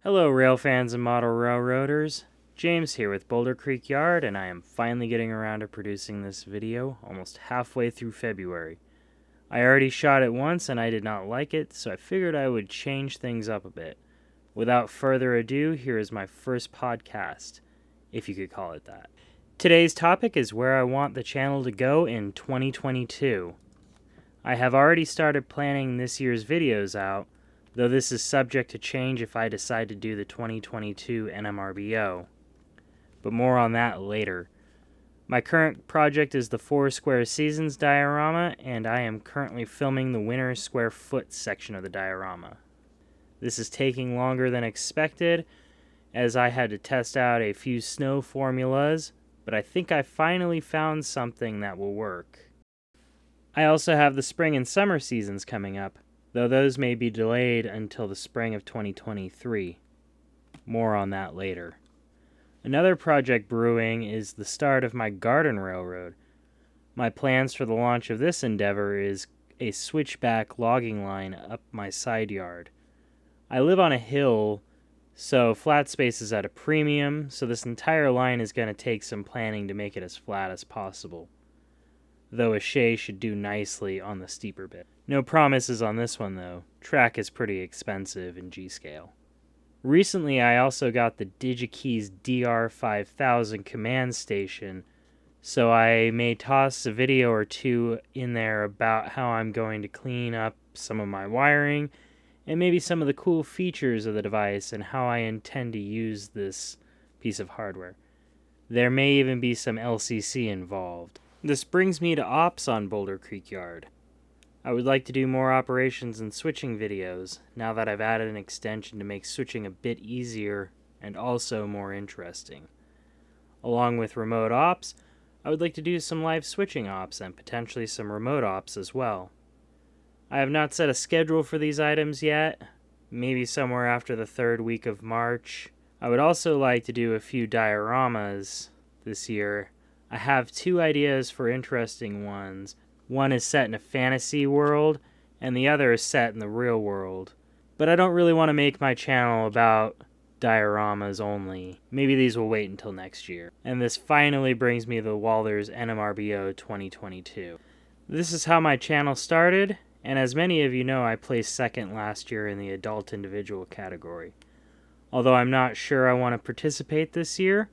Hello rail fans and model railroaders, James here with Boulder Creek Yard, and I am finally getting around to producing this video almost halfway through February. I already shot it once and I did not like it, so I figured I would change things up a bit. Without further ado, here is my first podcast, if you could call it that. Today's topic is where I want the channel to go in 2022. I have already started planning this year's videos out, though this is subject to change if I decide to do the 2022 NMRBO. But more on that later. My current project is the 4 square seasons diorama, and I am currently filming the winter square foot section of the diorama. This is taking longer than expected, as I had to test out a few snow formulas, but I think I finally found something that will work. I also have the spring and summer seasons coming up, though those may be delayed until the spring of 2023. More on that later. Another project brewing is the start of my garden railroad. My plans for the launch of this endeavor is a switchback logging line up my side yard. I live on a hill, so flat space is at a premium, so this entire line is going to take some planning to make it as flat as possible. Though a shay should do nicely on the steeper bit. No promises on this one though. Track is pretty expensive in G-scale. Recently I also got the DigiKeys DR5000 command station, so I may toss a video or two in there about how I'm going to clean up some of my wiring and maybe some of the cool features of the device and how I intend to use this piece of hardware. There may even be some LCC involved. This brings me to ops on Boulder Creek Yard. I would like to do more operations and switching videos, now that I've added an extension to make switching a bit easier and also more interesting. Along with remote ops, I would like to do some live switching ops and potentially some remote ops as well. I have not set a schedule for these items yet, maybe somewhere after the 3rd week of March. I would also like to do a few dioramas this year. I have 2 ideas for interesting ones. One is set in a fantasy world, and the other is set in the real world. But I don't really want to make my channel about dioramas only. Maybe these will wait until next year. And this finally brings me to the Walters NMRBO 2022. This is how my channel started, and as many of you know, I placed second last year in the adult individual category. Although I'm not sure I want to participate this year,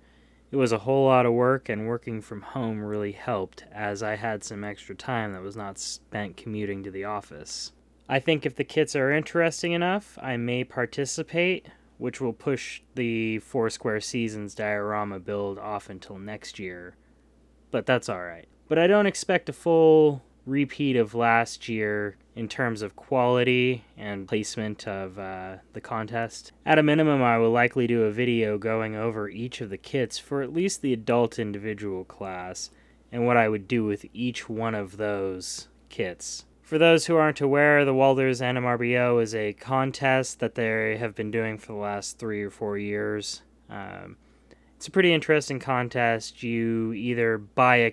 it was a whole lot of work, and working from home really helped, as I had some extra time that was not spent commuting to the office. I think if the kits are interesting enough, I may participate, which will push the 4 square seasons diorama build off until next year. But that's alright. But I don't expect a full repeat of last year in terms of quality and placement of the contest. At a minimum, I will likely do a video going over each of the kits for at least the adult individual class and what I would do with each one of those kits. For those who aren't aware, the Walters NMRBO is a contest that they have been doing for the last 3 or 4 years. It's a pretty interesting contest. You either buy a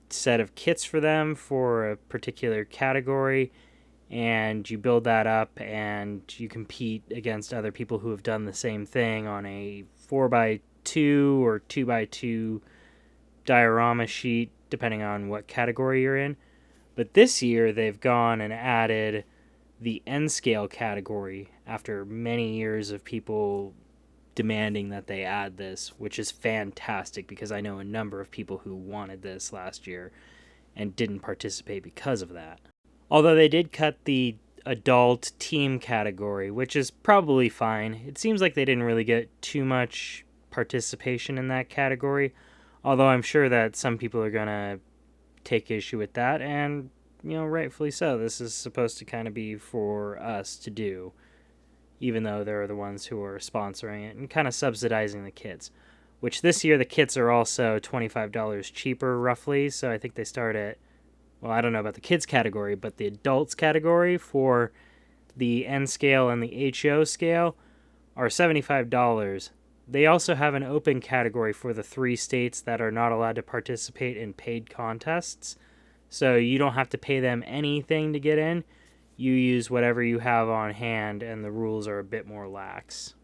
set of kits for them for a particular category, and you build that up and you compete against other people who have done the same thing on a 4x2 or 2x2 diorama sheet, depending on what category you're in. But this year they've gone and added the N-scale category after many years of people demanding that they add this, which is fantastic because I know a number of people who wanted this last year and didn't participate because of that. Although they did cut the adult team category, which is probably fine. It seems like they didn't really get too much participation in that category, although I'm sure that some people are going to take issue with that, and, rightfully so. This is supposed to kind of be for us to do, even though they're the ones who are sponsoring it and kind of subsidizing the kits, which this year the kits are also $25 cheaper roughly, so I think they start at, well, I don't know about the kids category, but the adults category for the N scale and the HO scale are $75. They also have an open category for the 3 states that are not allowed to participate in paid contests, so you don't have to pay them anything to get in. You use whatever you have on hand, and the rules are a bit more lax.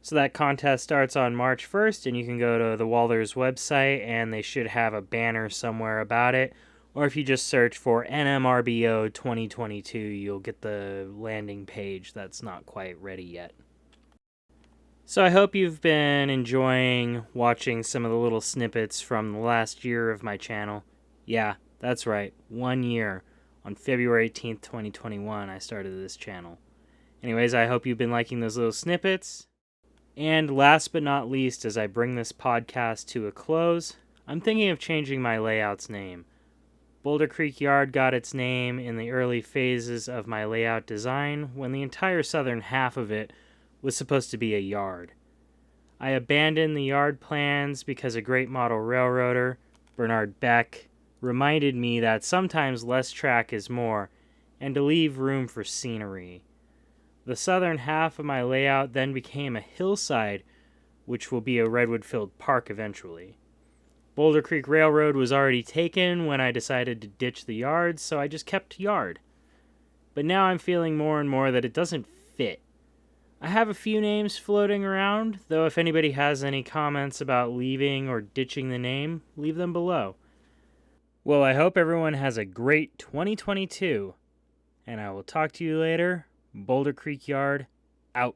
So that contest starts on March 1st, and you can go to the Walders website, and they should have a banner somewhere about it. Or if you just search for NMRBO 2022, you'll get the landing page that's not quite ready yet. So I hope you've been enjoying watching some of the little snippets from the last year of my channel. Yeah, that's right, 1 year. On February 18th, 2021, I started this channel. Anyways, I hope you've been liking those little snippets. And last but not least, as I bring this podcast to a close, I'm thinking of changing my layout's name. Boulder Creek Yard got its name in the early phases of my layout design when the entire southern half of it was supposed to be a yard. I abandoned the yard plans because a great model railroader, Bernard Beck, reminded me that sometimes less track is more, and to leave room for scenery. The southern half of my layout then became a hillside, which will be a redwood-filled park eventually. Boulder Creek Railroad was already taken when I decided to ditch the yard, so I just kept yard. But now I'm feeling more and more that it doesn't fit. I have a few names floating around, though if anybody has any comments about leaving or ditching the name, leave them below. Well, I hope everyone has a great 2022, and I will talk to you later. Boulder Creek Yard, out.